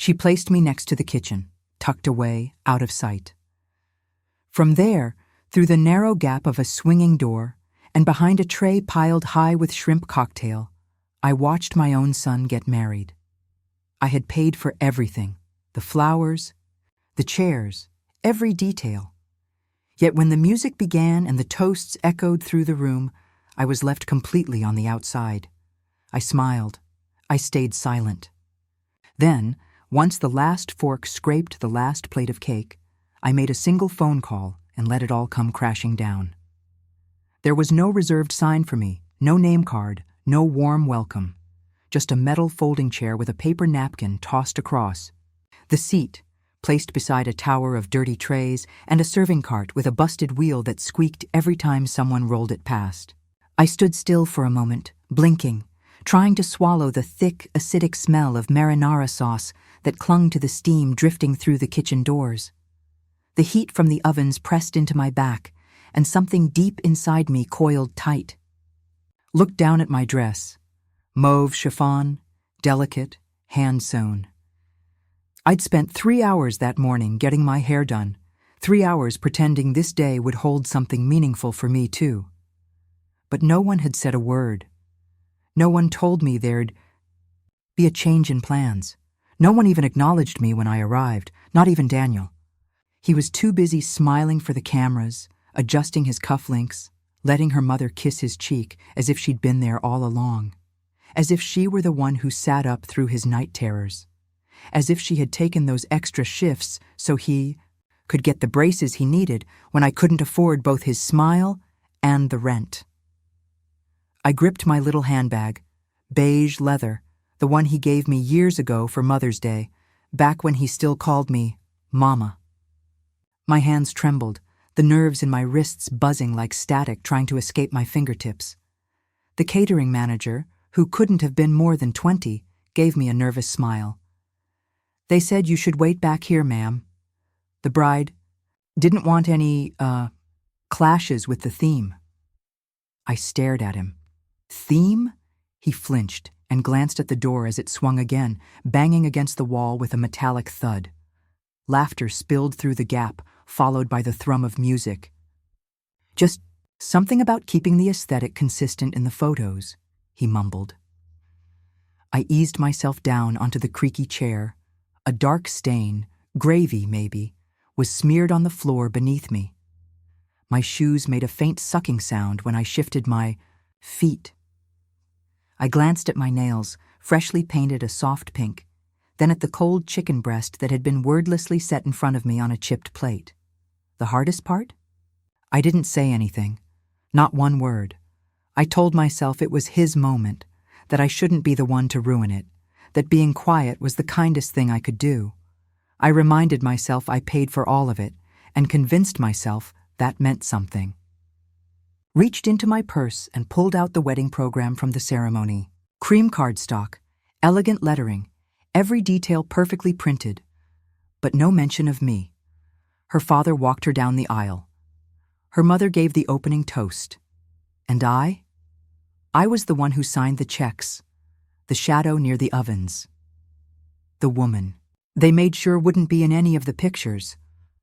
She placed me next to the kitchen, tucked away, out of sight. From there, through the narrow gap of a swinging door, and behind a tray piled high with shrimp cocktail, I watched my own son get married. I had paid for everything, the flowers, the chairs, every detail. Yet when the music began and the toasts echoed through the room, I was left completely on the outside. I smiled. I stayed silent. Then, once the last fork scraped the last plate of cake, I made a single phone call and let it all come crashing down. There was no reserved sign for me, no name card, no warm welcome. Just a metal folding chair with a paper napkin tossed across. The seat, placed beside a tower of dirty trays, and a serving cart with a busted wheel that squeaked every time someone rolled it past. I stood still for a moment, blinking, trying to swallow the thick, acidic smell of marinara sauce that clung to the steam drifting through the kitchen doors. The heat from the ovens pressed into my back, and something deep inside me coiled tight. Looked down at my dress. Mauve chiffon, delicate, hand-sewn. I'd spent 3 hours that morning getting my hair done, 3 hours pretending this day would hold something meaningful for me too. But no one had said a word. No one told me there'd be a change in plans. No one even acknowledged me when I arrived, not even Daniel. He was too busy smiling for the cameras, adjusting his cufflinks, letting her mother kiss his cheek as if she'd been there all along, as if she were the one who sat up through his night terrors, as if she had taken those extra shifts so he could get the braces he needed when I couldn't afford both his smile and the rent. I gripped my little handbag, beige leather, the one he gave me years ago for Mother's Day, back when he still called me Mama. My hands trembled, the nerves in my wrists buzzing like static trying to escape my fingertips. The catering manager, who couldn't have been more than 20, gave me a nervous smile. They said you should wait back here, ma'am. The bride didn't want any, clashes with the theme. I stared at him. Theme? He flinched and glanced at the door as it swung again, banging against the wall with a metallic thud. Laughter spilled through the gap, followed by the thrum of music. Just something about keeping the aesthetic consistent in the photos, he mumbled. I eased myself down onto the creaky chair. A dark stain, gravy maybe, was smeared on the floor beneath me. My shoes made a faint sucking sound when I shifted my feet. I glanced at my nails, freshly painted a soft pink, then at the cold chicken breast that had been wordlessly set in front of me on a chipped plate. The hardest part? I didn't say anything, not one word. I told myself it was his moment, that I shouldn't be the one to ruin it, that being quiet was the kindest thing I could do. I reminded myself I paid for all of it, and convinced myself that meant something. Reached into my purse and pulled out the wedding program from the ceremony. Cream cardstock, elegant lettering, every detail perfectly printed, but no mention of me. Her father walked her down the aisle. Her mother gave the opening toast. And I? I was the one who signed the checks, the shadow near the ovens. The woman. They made sure wouldn't be in any of the pictures.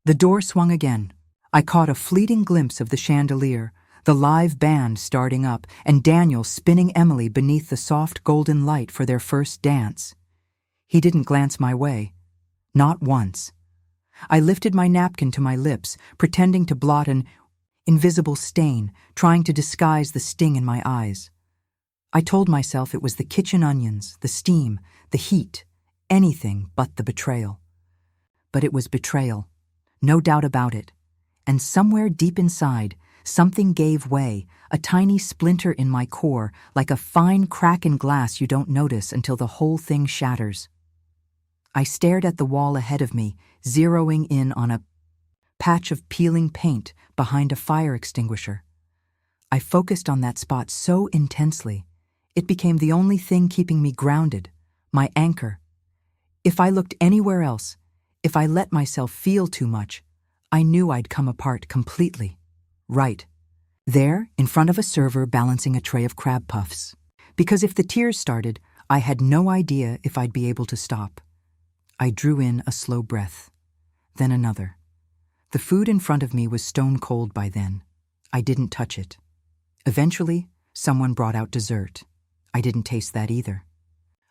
The door swung again. I caught a fleeting glimpse of the chandelier, the live band starting up, and Daniel spinning Emily beneath the soft golden light for their first dance. He didn't glance my way. Not once. I lifted my napkin to my lips, pretending to blot an invisible stain, trying to disguise the sting in my eyes. I told myself it was the kitchen onions, the steam, the heat, anything but the betrayal. But it was betrayal, no doubt about it. And somewhere deep inside, something gave way, a tiny splinter in my core, like a fine crack in glass you don't notice until the whole thing shatters. I stared at the wall ahead of me, zeroing in on a patch of peeling paint behind a fire extinguisher. I focused on that spot so intensely, it became the only thing keeping me grounded, my anchor. If I looked anywhere else, if I let myself feel too much, I knew I'd come apart completely. Right. There, in front of a server balancing a tray of crab puffs. Because if the tears started, I had no idea if I'd be able to stop. I drew in a slow breath, then another. The food in front of me was stone cold by then. I didn't touch it. Eventually, someone brought out dessert. I didn't taste that either.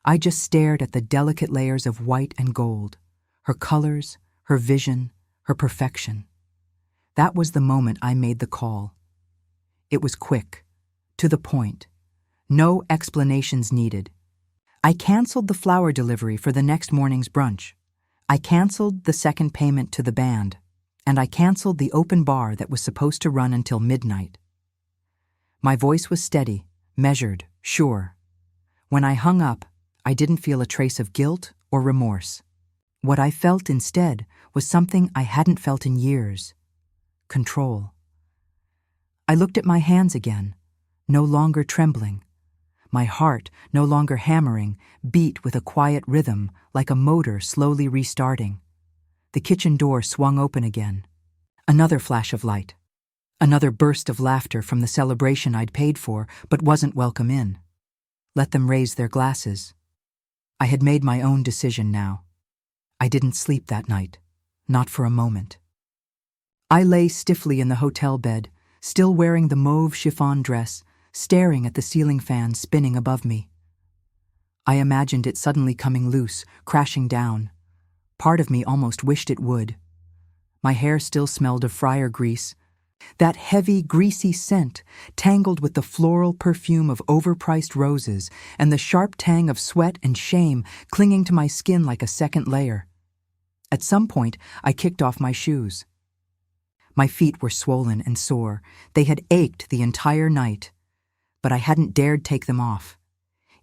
I just stared at the delicate layers of white and gold, her colors, her vision, her perfection. That was the moment I made the call. It was quick, to the point. No explanations needed. I canceled the flower delivery for the next morning's brunch. I canceled the second payment to the band, and I canceled the open bar that was supposed to run until midnight. My voice was steady, measured, sure. When I hung up, I didn't feel a trace of guilt or remorse. What I felt instead was something I hadn't felt in years: control. I looked at my hands again, no longer trembling. My heart, no longer hammering, beat with a quiet rhythm like a motor slowly restarting. The kitchen door swung open again. Another flash of light. Another burst of laughter from the celebration I'd paid for but wasn't welcome in. Let them raise their glasses. I had made my own decision now. I didn't sleep that night, not for a moment. I lay stiffly in the hotel bed, still wearing the mauve chiffon dress, staring at the ceiling fan spinning above me. I imagined it suddenly coming loose, crashing down. Part of me almost wished it would. My hair still smelled of fryer grease. That heavy, greasy scent, tangled with the floral perfume of overpriced roses and the sharp tang of sweat and shame clinging to my skin like a second layer. At some point, I kicked off my shoes. My feet were swollen and sore. They had ached the entire night, but I hadn't dared take them off.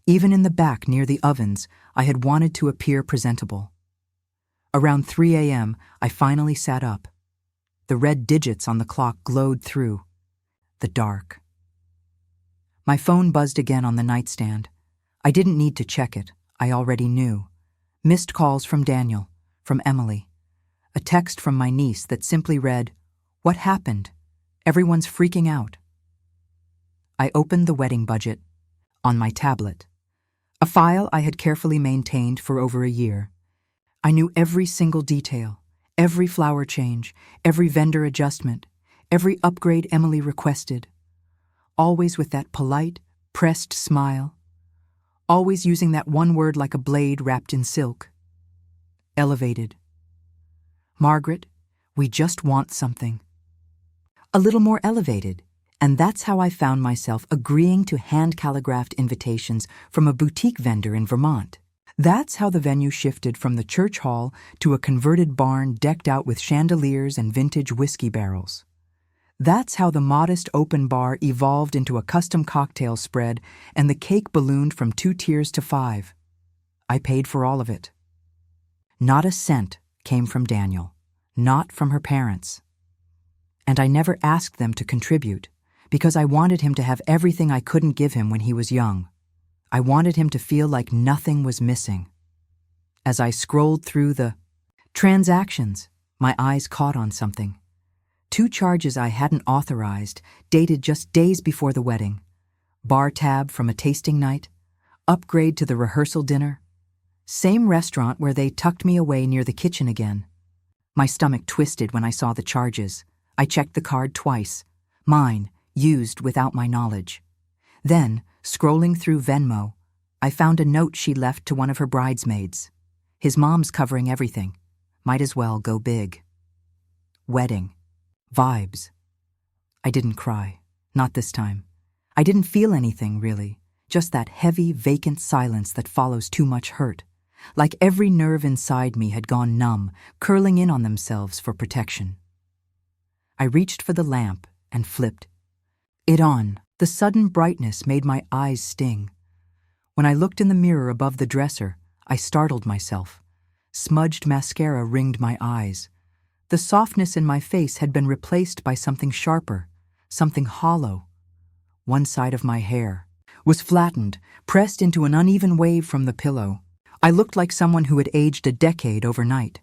Even in the back near the ovens, I had wanted to appear presentable. Around 3 a.m., I finally sat up. The red digits on the clock glowed through the dark. My phone buzzed again on the nightstand. I didn't need to check it. I already knew. Missed calls from Daniel, from Emily. A text from my niece that simply read, "What happened? Everyone's freaking out." I opened the wedding budget on my tablet, a file I had carefully maintained for over a year. I knew every single detail, every flower change, every vendor adjustment, every upgrade Emily requested, always with that polite, pressed smile, always using that one word like a blade wrapped in silk. Elevated. Margaret, we just want something a little more elevated. And that's how I found myself agreeing to hand-calligraphed invitations from a boutique vendor in Vermont. That's how the venue shifted from the church hall to a converted barn decked out with chandeliers and vintage whiskey barrels. That's how the modest open bar evolved into a custom cocktail spread and the cake ballooned from 2 tiers to 5. I paid for all of it. Not a cent came from Daniel, not from her parents. And I never asked them to contribute, because I wanted him to have everything I couldn't give him when he was young. I wanted him to feel like nothing was missing. As I scrolled through the transactions, my eyes caught on something. 2 charges I hadn't authorized, dated just days before the wedding. Bar tab from a tasting night, upgrade to the rehearsal dinner. Same restaurant where they tucked me away near the kitchen again. My stomach twisted when I saw the charges. I checked the card twice. Mine, used without my knowledge. Then, scrolling through Venmo, I found a note she left to one of her bridesmaids. His mom's covering everything. Might as well go big. Wedding. Vibes. I didn't cry. Not this time. I didn't feel anything, really. Just that heavy, vacant silence that follows too much hurt. Like every nerve inside me had gone numb, curling in on themselves for protection. I reached for the lamp and flipped it on. The sudden brightness made my eyes sting. When I looked in the mirror above the dresser, I startled myself. Smudged mascara ringed my eyes. The softness in my face had been replaced by something sharper, something hollow. One side of my hair was flattened, pressed into an uneven wave from the pillow. I looked like someone who had aged a decade overnight.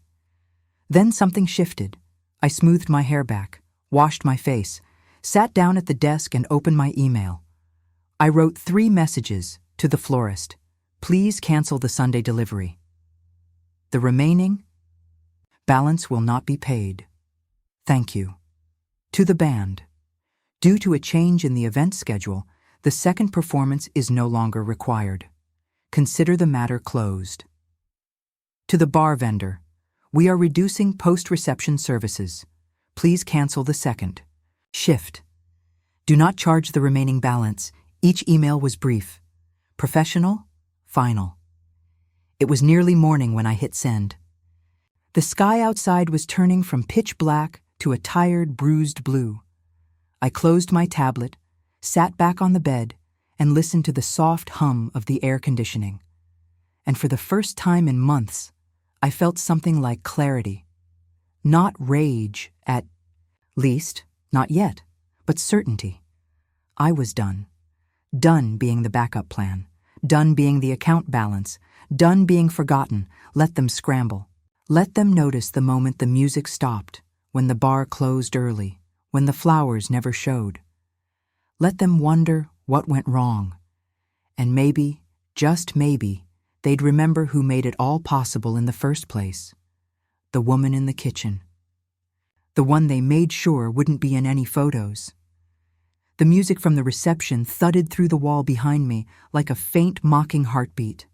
Then something shifted. I smoothed my hair back, washed my face, sat down at the desk and opened my email. I wrote 3 messages to the florist. Please cancel the Sunday delivery. The remaining balance will not be paid. Thank you. To the band. Due to a change in the event schedule, the second performance is no longer required. Consider the matter closed. To the bar vendor. We are reducing post-reception services. Please cancel the second shift. Do not charge the remaining balance. Each email was brief. Professional, final. It was nearly morning when I hit send. The sky outside was turning from pitch black to a tired, bruised blue. I closed my tablet, sat back on the bed, and listened to the soft hum of the air conditioning. And for the first time in months, I felt something like clarity. Not rage, at least, not yet, but certainty. I was done. Done being the backup plan. Done being the account balance. Done being forgotten. Let them scramble. Let them notice the moment the music stopped, when the bar closed early, when the flowers never showed. Let them wonder what went wrong. And maybe, just maybe, they'd remember who made it all possible in the first place. The woman in the kitchen. The one they made sure wouldn't be in any photos. The music from the reception thudded through the wall behind me like a faint, mocking heartbeat.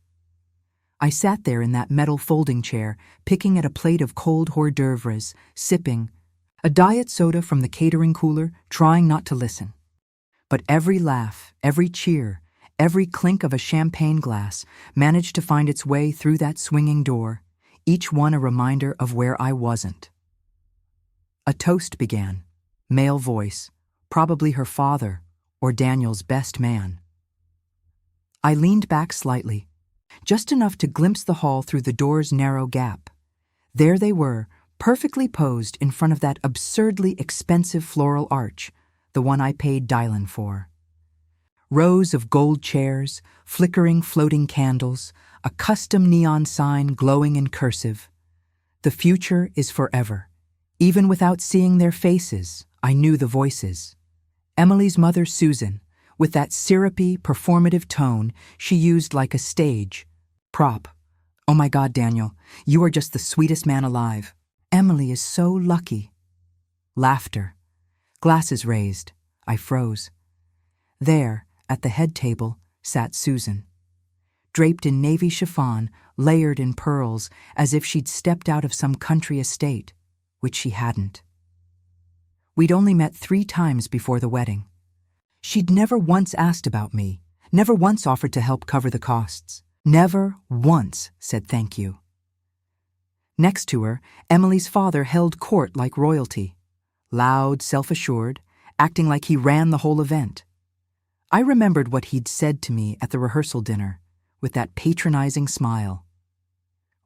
I sat there in that metal folding chair, picking at a plate of cold hors d'oeuvres, sipping a diet soda from the catering cooler, trying not to listen. But every laugh, every cheer, every clink of a champagne glass managed to find its way through that swinging door, each one a reminder of where I wasn't. A toast began, male voice, probably her father or Daniel's best man. I leaned back slightly, just enough to glimpse the hall through the door's narrow gap. There they were, perfectly posed in front of that absurdly expensive floral arch, the one I paid Dylan for. Rows of gold chairs, flickering floating candles, a custom neon sign glowing in cursive. The future is forever. Even without seeing their faces, I knew the voices. Emily's mother, Susan, with that syrupy, performative tone she used like a stage prop. Oh my God, Daniel, you are just the sweetest man alive. Emily is so lucky. Laughter. Glasses raised. I froze. There, at the head table, sat Susan. Draped in navy chiffon, layered in pearls, as if she'd stepped out of some country estate, which she hadn't. We'd only met 3 times before the wedding. She'd never once asked about me, never once offered to help cover the costs, never once said thank you. Next to her, Emily's father held court like royalty, loud, self-assured, acting like he ran the whole event. I remembered what he'd said to me at the rehearsal dinner, with that patronizing smile.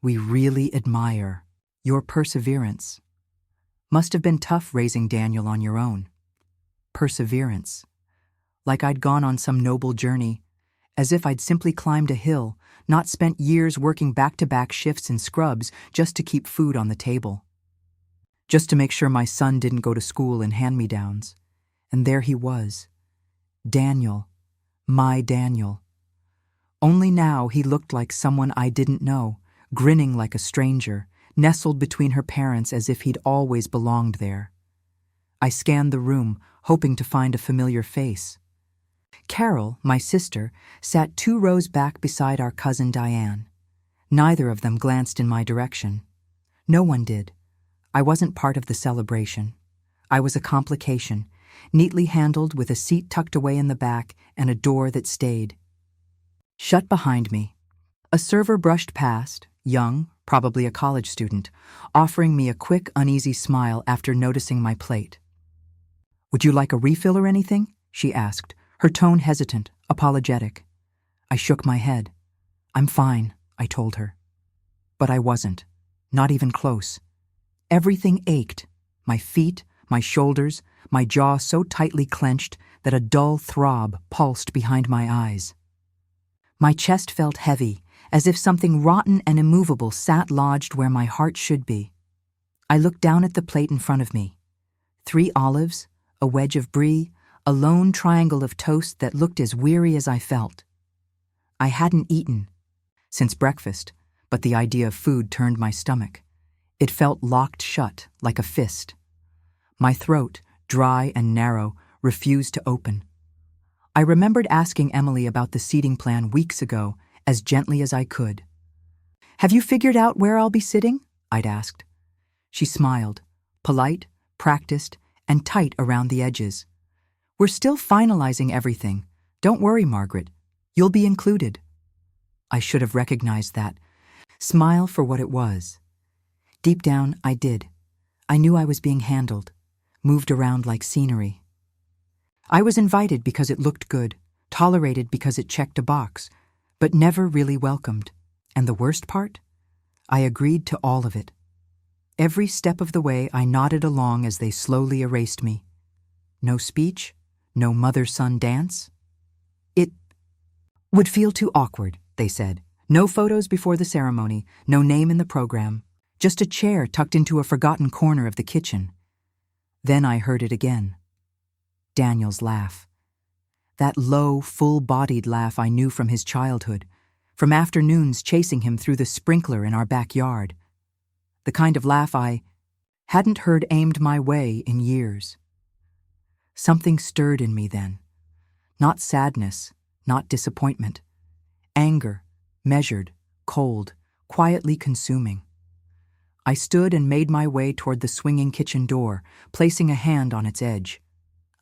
We really admire your perseverance. Must have been tough raising Daniel on your own. Perseverance. Like I'd gone on some noble journey, as if I'd simply climbed a hill, not spent years working back-to-back shifts in scrubs just to keep food on the table. Just to make sure my son didn't go to school in hand-me-downs. And there he was. Daniel. My Daniel. Only now he looked like someone I didn't know, grinning like a stranger, nestled between her parents as if he'd always belonged there. I scanned the room, hoping to find a familiar face. Carol, my sister, sat 2 rows back beside our cousin Diane. Neither of them glanced in my direction. No one did. I wasn't part of the celebration. I was a complication, neatly handled with a seat tucked away in the back and a door that stayed shut behind me. A server brushed past, young, probably a college student, offering me a quick, uneasy smile after noticing my plate. "Would you like a refill or anything?" she asked, her tone hesitant, apologetic. I shook my head. "I'm fine," I told her. But I wasn't. Not even close. Everything ached. My feet, my shoulders, my jaw so tightly clenched that a dull throb pulsed behind my eyes. My chest felt heavy, as if something rotten and immovable sat lodged where my heart should be. I looked down at the plate in front of me. 3 olives, a wedge of brie, a lone triangle of toast that looked as weary as I felt. I hadn't eaten since breakfast, but the idea of food turned my stomach. It felt locked shut, like a fist. My throat, dry and narrow, refused to open. I remembered asking Emily about the seating plan weeks ago, as gently as I could. "Have you figured out where I'll be sitting?" I'd asked. She smiled, polite, practiced, and tight around the edges. "We're still finalizing everything. Don't worry, Margaret. You'll be included." I should have recognized that. Smile for what it was. Deep down, I did. I knew I was being handled, moved around like scenery. I was invited because it looked good, tolerated because it checked a box, but never really welcomed. And the worst part? I agreed to all of it. Every step of the way, I nodded along as they slowly erased me. No speech, no mother-son dance. It would feel too awkward, they said. No photos before the ceremony, no name in the program, just a chair tucked into a forgotten corner of the kitchen. Then I heard it again. Daniel's laugh. That low, full-bodied laugh I knew from his childhood, from afternoons chasing him through the sprinkler in our backyard. The kind of laugh I hadn't heard aimed my way in years. Something stirred in me then. Not sadness, not disappointment. Anger, measured, cold, quietly consuming. I stood and made my way toward the swinging kitchen door, placing a hand on its edge.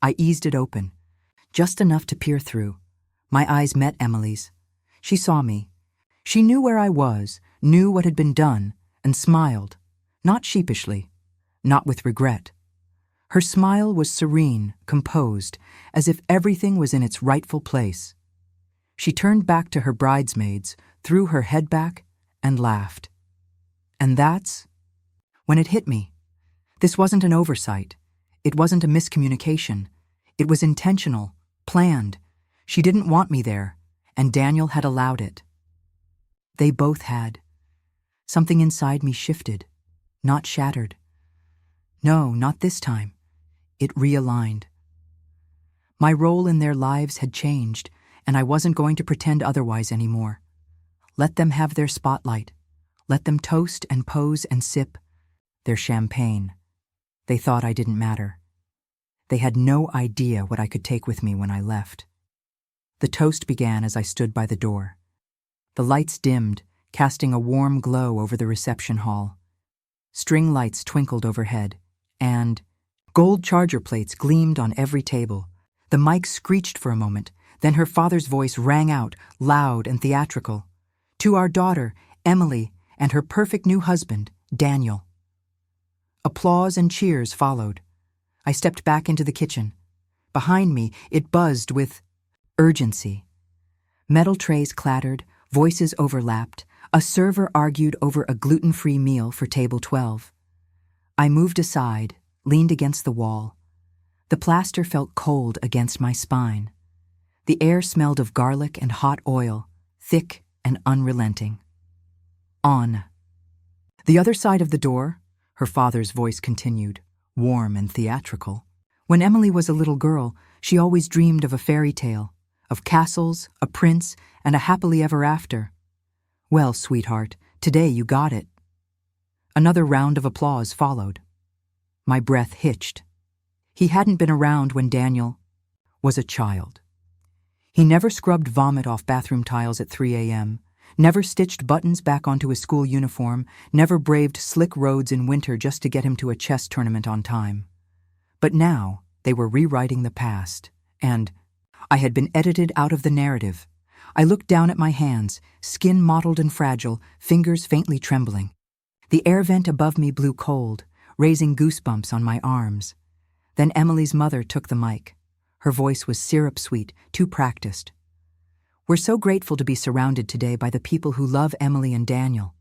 I eased it open, just enough to peer through. My eyes met Emily's. She saw me. She knew where I was, knew what had been done, and smiled, not sheepishly, not with regret. Her smile was serene, composed, as if everything was in its rightful place. She turned back to her bridesmaids, threw her head back, and laughed. And that's when it hit me. This wasn't an oversight. It wasn't a miscommunication. It was intentional, planned. She didn't want me there, and Daniel had allowed it. They both had. Something inside me shifted, not shattered. No, not this time. It realigned. My role in their lives had changed, and I wasn't going to pretend otherwise anymore. Let them have their spotlight. Let them toast and pose and sip their champagne. They thought I didn't matter. They had no idea what I could take with me when I left. The toast began as I stood by the door. The lights dimmed, casting a warm glow over the reception hall. String lights twinkled overhead, and gold charger plates gleamed on every table. The mic screeched for a moment, then her father's voice rang out, loud and theatrical. To our daughter, Emily, and her perfect new husband, Daniel. Applause and cheers followed. I stepped back into the kitchen. Behind me, it buzzed with urgency. Metal trays clattered, voices overlapped. A server argued over a gluten-free meal for table 12. I moved aside, leaned against the wall. The plaster felt cold against my spine. The air smelled of garlic and hot oil, thick and unrelenting. On. The other side of the door, her father's voice continued, warm and theatrical. When Emily was a little girl, she always dreamed of a fairy tale, of castles, a prince, and a happily ever after. Well, sweetheart, today you got it. Another round of applause followed. My breath hitched. He hadn't been around when Daniel was a child. He never scrubbed vomit off bathroom tiles at 3 a.m., never stitched buttons back onto his school uniform, never braved slick roads in winter just to get him to a chess tournament on time. But now they were rewriting the past, and I had been edited out of the narrative. I looked down at my hands, skin mottled and fragile, fingers faintly trembling. The air vent above me blew cold, raising goosebumps on my arms. Then Emily's mother took the mic. Her voice was syrup-sweet, too practiced. We're so grateful to be surrounded today by the people who love Emily and Daniel,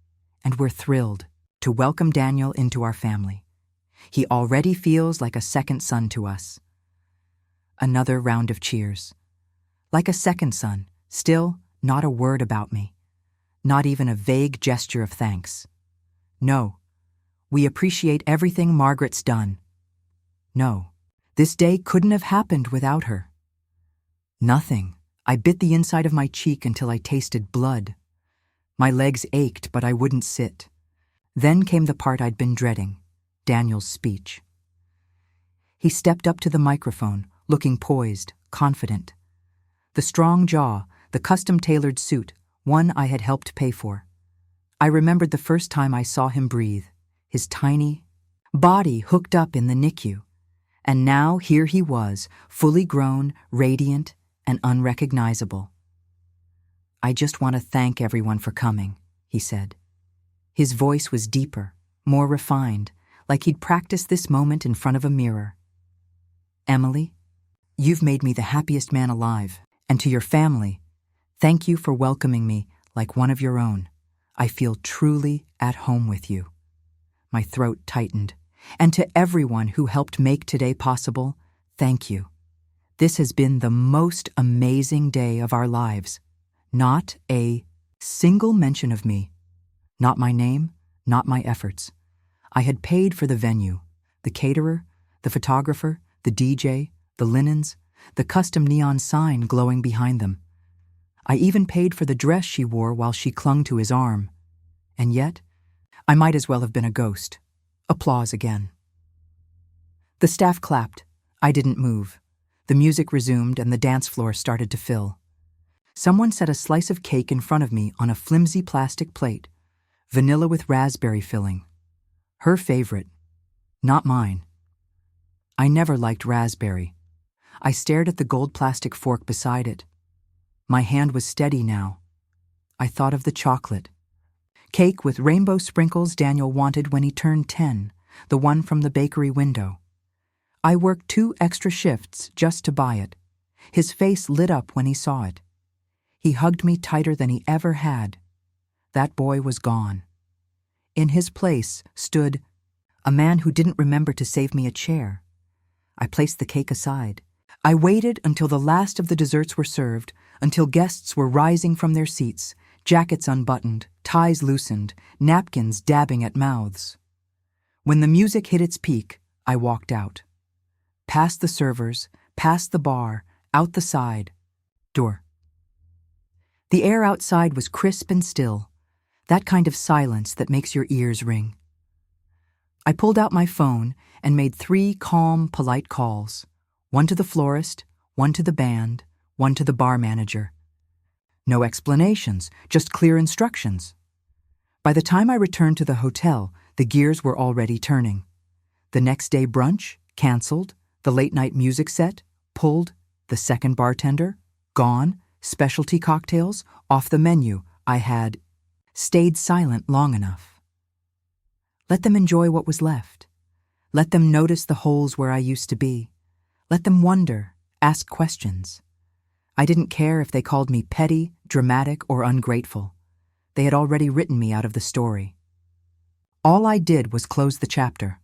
and we're thrilled to welcome Daniel into our family. He already feels like a second son to us. Another round of cheers. Like a second son, still not a word about me. Not even a vague gesture of thanks. No, we appreciate everything Margaret's done. No, this day couldn't have happened without her. Nothing. I bit the inside of my cheek until I tasted blood. My legs ached, but I wouldn't sit. Then came the part I'd been dreading, Daniel's speech. He stepped up to the microphone, looking poised, confident. The strong jaw, the custom-tailored suit, one I had helped pay for. I remembered the first time I saw him breathe, his tiny body hooked up in the NICU. And now here he was, fully grown, radiant, and unrecognizable. "I just want to thank everyone for coming," he said. His voice was deeper, more refined, like he'd practiced this moment in front of a mirror. "Emily, you've made me the happiest man alive, and to your family, thank you for welcoming me like one of your own. I feel truly at home with you." My throat tightened. "And to everyone who helped make today possible, thank you. This has been the most amazing day of our lives. Not a single mention of me. Not my name, not my efforts. I had paid for the venue, the caterer, the photographer, the DJ, the linens, the custom neon sign glowing behind them. I even paid for the dress she wore while she clung to his arm. And yet, I might as well have been a ghost." Applause again. The staff clapped. I didn't move. The music resumed and the dance floor started to fill. Someone set a slice of cake in front of me on a flimsy plastic plate, vanilla with raspberry filling. Her favorite, not mine. I never liked raspberry. I stared at the gold plastic fork beside it. My hand was steady now. I thought of the chocolate. Cake with rainbow sprinkles Daniel wanted when he turned 10, the one from the bakery window. I worked 2 extra shifts just to buy it. His face lit up when he saw it. He hugged me tighter than he ever had. That boy was gone. In his place stood a man who didn't remember to save me a chair. I placed the cake aside. I waited until the last of the desserts were served, until guests were rising from their seats, jackets unbuttoned, ties loosened, napkins dabbing at mouths. When the music hit its peak, I walked out. Past the servers, past the bar, out the side door. The air outside was crisp and still, that kind of silence that makes your ears ring. I pulled out my phone and made 3 calm, polite calls, one to the florist, one to the band, one to the bar manager. No explanations, just clear instructions. By the time I returned to the hotel, the gears were already turning. The next day brunch, canceled, the late-night music set, pulled, the second bartender, gone, specialty cocktails, off the menu. I had stayed silent long enough. Let them enjoy what was left. Let them notice the holes where I used to be. Let them wonder, ask questions. I didn't care if they called me petty, dramatic, or ungrateful. They had already written me out of the story. All I did was close the chapter.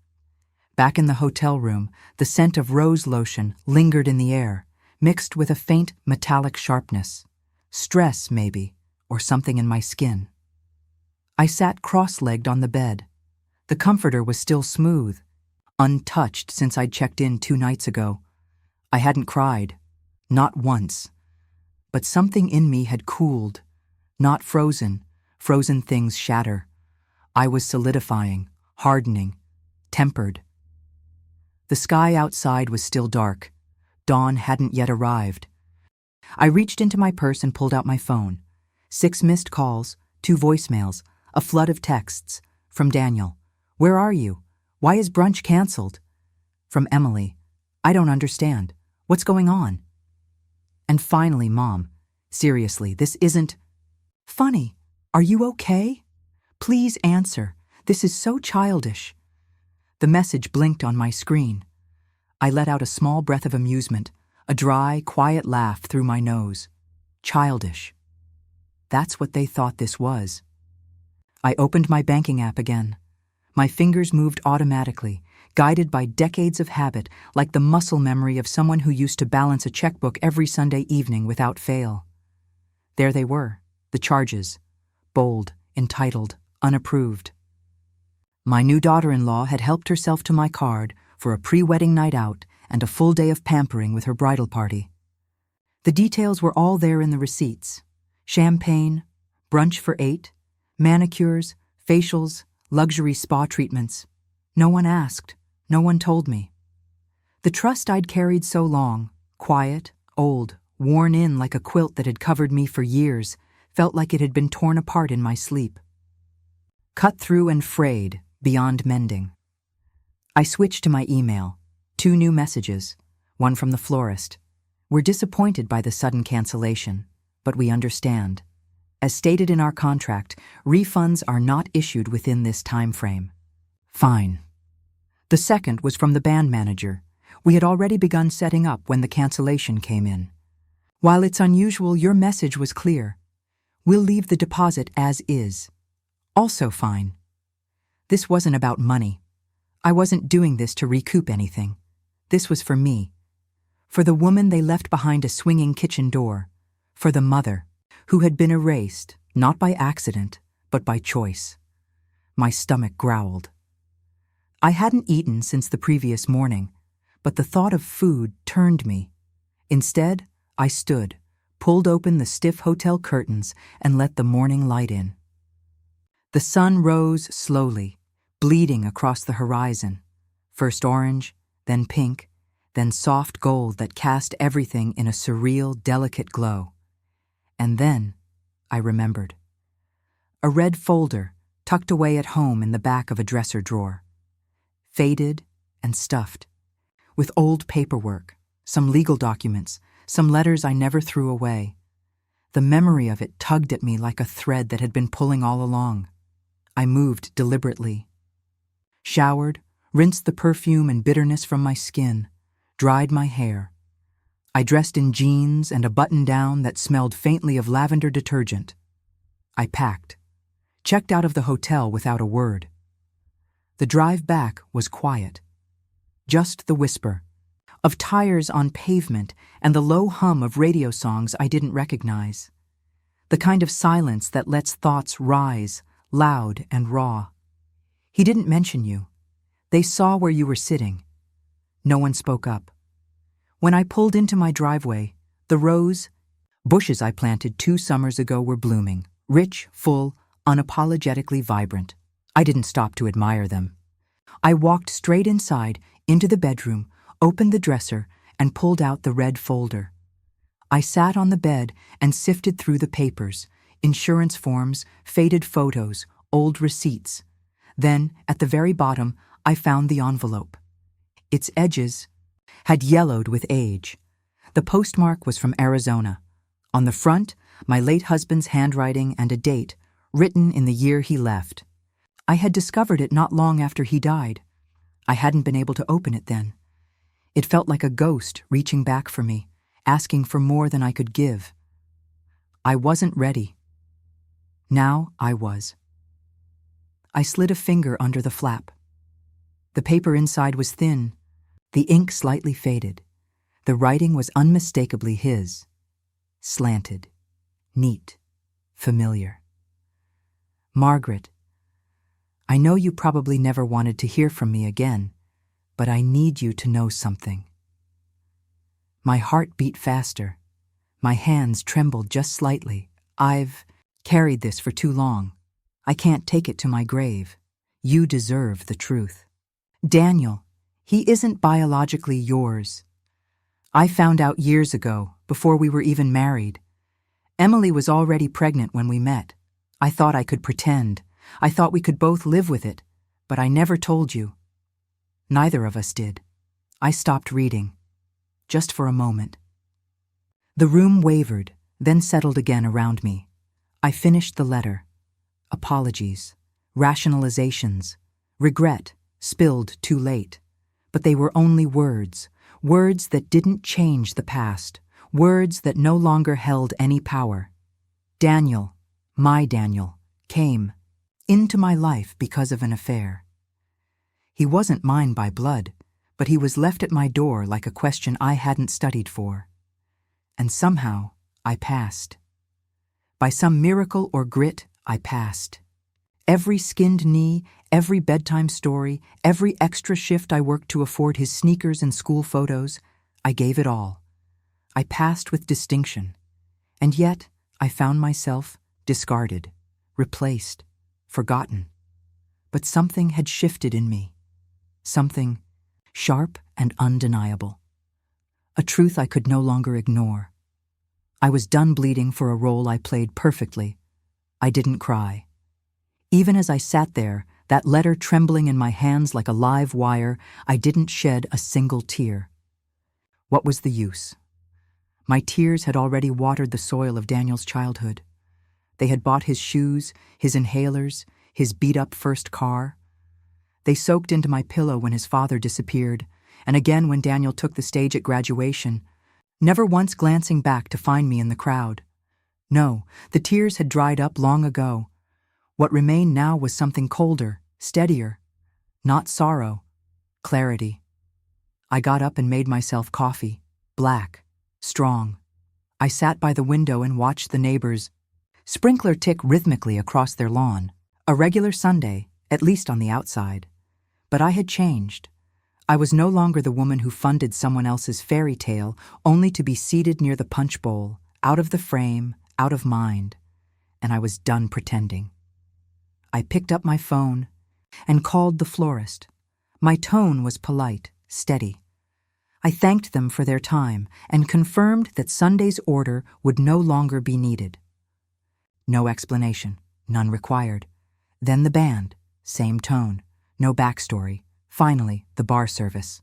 Back in the hotel room, the scent of rose lotion lingered in the air, mixed with a faint metallic sharpness. Stress, maybe, or something in my skin. I sat cross-legged on the bed. The comforter was still smooth, untouched since I'd checked in 2 nights ago. I hadn't cried, not once. But something in me had cooled, not frozen. Frozen things shatter. I was solidifying, hardening, tempered. The sky outside was still dark. Dawn hadn't yet arrived. I reached into my purse and pulled out my phone. 6 missed calls, 2 voicemails, a flood of texts. From Daniel, "Where are you? Why is brunch canceled?" From Emily, "I don't understand. What's going on?" And finally, Mom, "Seriously, this isn't funny. Are you okay? Please answer. This is so childish." The message blinked on my screen. I let out a small breath of amusement, a dry, quiet laugh through my nose. Childish. That's what they thought this was. I opened my banking app again. My fingers moved automatically, guided by decades of habit, like the muscle memory of someone who used to balance a checkbook every Sunday evening without fail. There they were, the charges, bold, entitled, unapproved. My new daughter-in-law had helped herself to my card for a pre-wedding night out and a full day of pampering with her bridal party. The details were all there in the receipts. Champagne, brunch for 8, Manicures, facials, luxury spa treatments. No one asked. No one told me. The trust I'd carried so long, quiet, old, worn in like a quilt that had covered me for years, felt like it had been torn apart in my sleep. Cut through and frayed, beyond mending. I switched to my email. 2 new messages, one from the florist. We're disappointed by the sudden cancellation, but we understand. As stated in our contract, refunds are not issued within this time frame. Fine. The second was from the band manager. We had already begun setting up when the cancellation came in. While it's unusual, your message was clear. We'll leave the deposit as is. Also fine. This wasn't about money. I wasn't doing this to recoup anything. This was for me. For the woman they left behind a swinging kitchen door. For the mother, who had been erased, not by accident, but by choice. My stomach growled. I hadn't eaten since the previous morning, but the thought of food turned me. Instead, I stood, pulled open the stiff hotel curtains, and let the morning light in. The sun rose slowly, bleeding across the horizon, first orange, then pink, then soft gold that cast everything in a surreal, delicate glow. And then, I remembered. A red folder tucked away at home in the back of a dresser drawer. Faded and stuffed, with old paperwork, some legal documents, some letters I never threw away. The memory of it tugged at me like a thread that had been pulling all along. I moved deliberately. Showered, rinsed the perfume and bitterness from my skin, dried my hair. I dressed in jeans and a button-down that smelled faintly of lavender detergent. I packed, checked out of the hotel without a word. The drive back was quiet. Just the whisper of tires on pavement and the low hum of radio songs I didn't recognize. The kind of silence that lets thoughts rise, loud and raw. He didn't mention you. They saw where you were sitting. No one spoke up. When I pulled into my driveway, the rose bushes I planted 2 summers ago were blooming, rich, full, unapologetically vibrant. I didn't stop to admire them. I walked straight inside, into the bedroom, opened the dresser, and pulled out the red folder. I sat on the bed and sifted through the papers, insurance forms, faded photos, old receipts. Then, at the very bottom, I found the envelope. Its edges had yellowed with age. The postmark was from Arizona. On the front, my late husband's handwriting and a date, written in the year he left. I had discovered it not long after he died. I hadn't been able to open it then. It felt like a ghost reaching back for me, asking for more than I could give. I wasn't ready. Now I was. I slid a finger under the flap. The paper inside was thin, the ink slightly faded. The writing was unmistakably his. Slanted, neat, familiar. Margaret, I know you probably never wanted to hear from me again, but I need you to know something. My heart beat faster. My hands trembled just slightly. I've carried this for too long. I can't take it to my grave. You deserve the truth. Daniel, he isn't biologically yours. I found out years ago, before we were even married. Emily was already pregnant when we met. I thought I could pretend. I thought we could both live with it, but I never told you. Neither of us did. I stopped reading, just for a moment. The room wavered, then settled again around me. I finished the letter. Apologies, rationalizations, regret, spilled too late. But they were only words, words that didn't change the past, words that no longer held any power. Daniel, my Daniel, came into my life because of an affair. He wasn't mine by blood, but he was left at my door like a question I hadn't studied for. And somehow, I passed. By some miracle or grit, I passed. Every skinned knee, every bedtime story, every extra shift I worked to afford his sneakers and school photos, I gave it all. I passed with distinction. And yet, I found myself discarded, replaced, forgotten. But something had shifted in me. Something sharp and undeniable. A truth I could no longer ignore. I was done bleeding for a role I played perfectly. I didn't cry. Even as I sat there, that letter trembling in my hands like a live wire, I didn't shed a single tear. What was the use? My tears had already watered the soil of Daniel's childhood. They had bought his shoes, his inhalers, his beat-up first car. They soaked into my pillow when his father disappeared, and again when Daniel took the stage at graduation, never once glancing back to find me in the crowd. No, the tears had dried up long ago. What remained now was something colder, steadier. Not sorrow, clarity. I got up and made myself coffee, black, strong. I sat by the window and watched the neighbors' sprinkler tick rhythmically across their lawn. A regular Sunday, at least on the outside. But I had changed. I was no longer the woman who funded someone else's fairy tale only to be seated near the punch bowl, out of the frame, out of mind. And I was done pretending. I picked up my phone and called the florist. My tone was polite, steady. I thanked them for their time and confirmed that Sunday's order would no longer be needed. No explanation, none required. Then the band, same tone, no backstory. Finally, the bar service.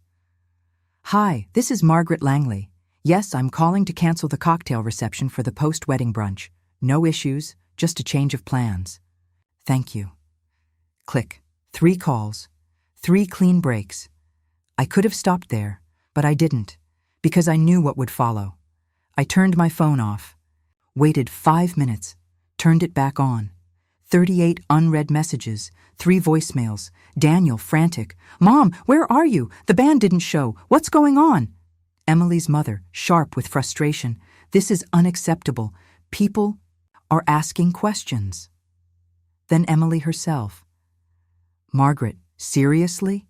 "Hi, this is Margaret Langley. Yes, I'm calling to cancel the cocktail reception for the post-wedding brunch. No issues, just a change of plans. Thank you." Click. 3 calls. 3 clean breaks. I could have stopped there, but I didn't, because I knew what would follow. I turned my phone off, waited 5 minutes, turned it back on. 38 unread messages, 3 voicemails, Daniel frantic. "Mom, where are you? The band didn't show. What's going on?" Emily's mother, sharp with frustration. "This is unacceptable. People are asking questions." Then Emily herself. "Margaret, seriously?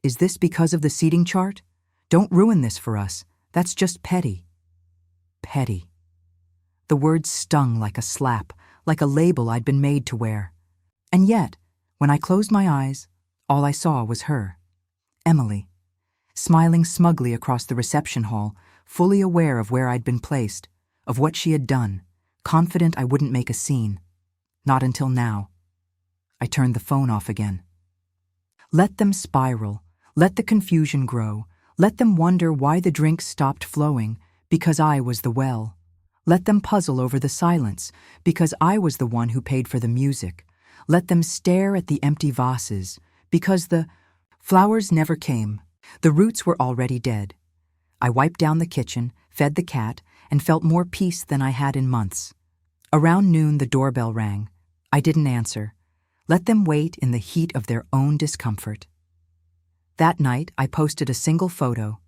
Is this because of the seating chart? Don't ruin this for us. That's just petty." Petty. The words stung like a slap, like a label I'd been made to wear. And yet, when I closed my eyes, all I saw was her, Emily, smiling smugly across the reception hall, fully aware of where I'd been placed, of what she had done, confident I wouldn't make a scene. Not until now. I turned the phone off again. Let them spiral, let the confusion grow, let them wonder why the drinks stopped flowing, because I was the well. Let them puzzle over the silence, because I was the one who paid for the music. Let them stare at the empty vases, because the flowers never came. The roots were already dead. I wiped down the kitchen, fed the cat, and felt more peace than I had in months. Around noon, the doorbell rang. I didn't answer. Let them wait in the heat of their own discomfort. That night, I posted a single photo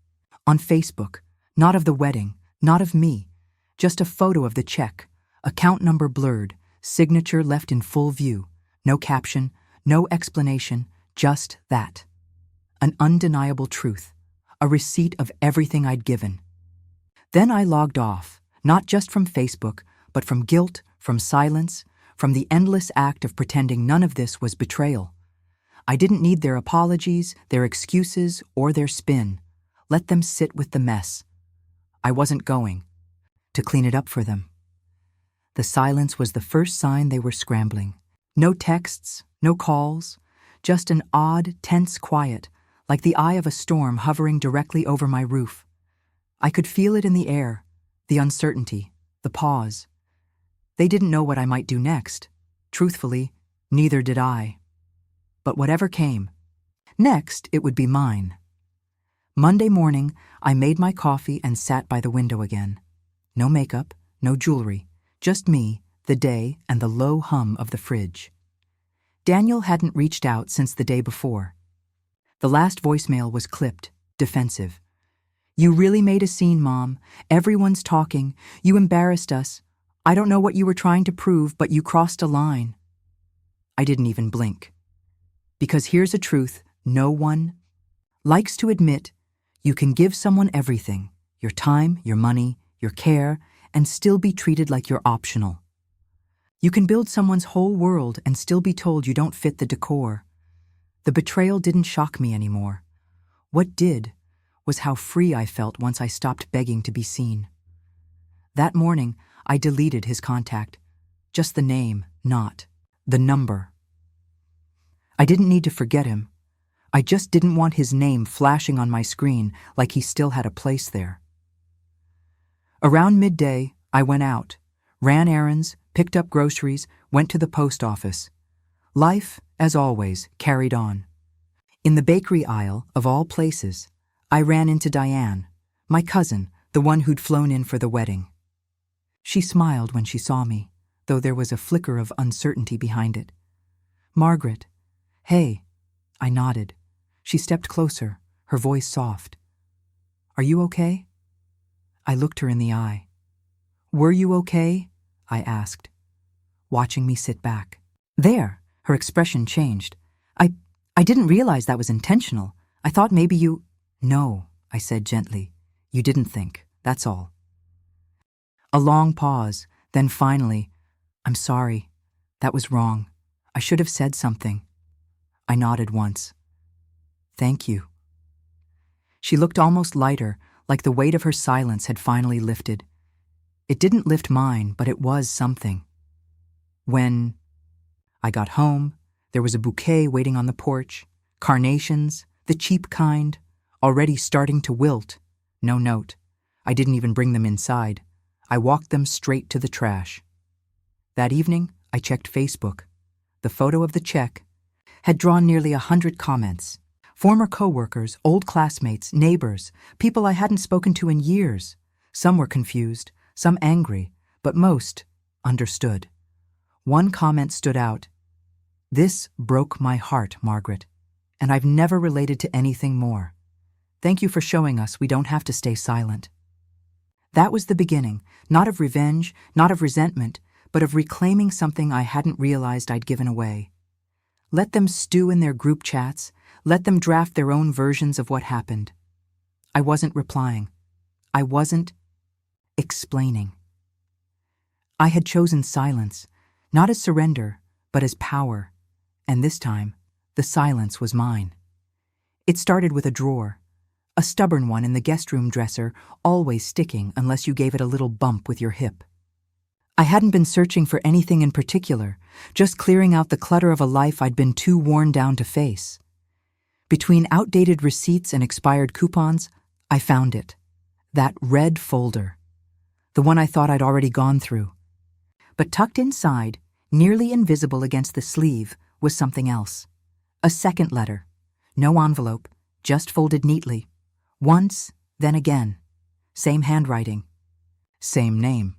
on Facebook, not of the wedding, not of me, just a photo of the check, account number blurred, signature left in full view, no caption, no explanation, just that. An undeniable truth, a receipt of everything I'd given. Then I logged off, not just from Facebook, but from guilt, from silence, from the endless act of pretending none of this was betrayal. I didn't need their apologies, their excuses, or their spin. Let them sit with the mess. I wasn't going to clean it up for them. The silence was the first sign they were scrambling. No texts, no calls, just an odd, tense quiet, like the eye of a storm hovering directly over my roof. I could feel it in the air, the uncertainty, the pause. They didn't know what I might do next. Truthfully, neither did I. But whatever came, next it would be mine. Monday morning, I made my coffee and sat by the window again. No makeup, no jewelry, just me, the day, and the low hum of the fridge. Daniel hadn't reached out since the day before. The last voicemail was clipped, defensive. "You really made a scene, Mom. Everyone's talking. You embarrassed us. I don't know what you were trying to prove, but you crossed a line." I didn't even blink. Because here's a truth no one likes to admit. You can give someone everything, your time, your money, your care, and still be treated like you're optional. You can build someone's whole world and still be told you don't fit the decor. The betrayal didn't shock me anymore. What did was how free I felt once I stopped begging to be seen. That morning, I deleted his contact. Just the name, not the number. I didn't need to forget him. I just didn't want his name flashing on my screen like he still had a place there. Around midday, I went out, ran errands, picked up groceries, went to the post office. Life, as always, carried on. In the bakery aisle, of all places, I ran into Diane, my cousin, the one who'd flown in for the wedding. She smiled when she saw me, though there was a flicker of uncertainty behind it. "Margaret." "Hey." I nodded. She stepped closer, her voice soft. "Are you okay?" I looked her in the eye. "Were you okay?" I asked, watching me sit back. There, her expression changed. I didn't realize that was intentional. I thought maybe you—" "No," I said gently. "You didn't think, that's all." A long pause, then finally, "I'm sorry. That was wrong. I should have said something." I nodded once. "Thank you." She looked almost lighter, like the weight of her silence had finally lifted. It didn't lift mine, but it was something. When I got home, there was a bouquet waiting on the porch, carnations, the cheap kind, already starting to wilt. No note. I didn't even bring them inside. I walked them straight to the trash. That evening, I checked Facebook. The photo of the check had drawn nearly 100 comments. Former coworkers, old classmates, neighbors, people I hadn't spoken to in years. Some were confused, some angry, but most understood. One comment stood out. "This broke my heart, Margaret, and I've never related to anything more. Thank you for showing us we don't have to stay silent." That was the beginning, not of revenge, not of resentment, but of reclaiming something I hadn't realized I'd given away. Let them stew in their group chats, let them draft their own versions of what happened. I wasn't replying. I wasn't explaining. I had chosen silence, not as surrender, but as power, and this time, the silence was mine. It started with a drawer, a stubborn one in the guest room dresser, always sticking unless you gave it a little bump with your hip. I hadn't been searching for anything in particular, just clearing out the clutter of a life I'd been too worn down to face. Between outdated receipts and expired coupons, I found it. That red folder. The one I thought I'd already gone through. But tucked inside, nearly invisible against the sleeve, was something else. A second letter. No envelope, just folded neatly. Once, then again. Same handwriting. Same name.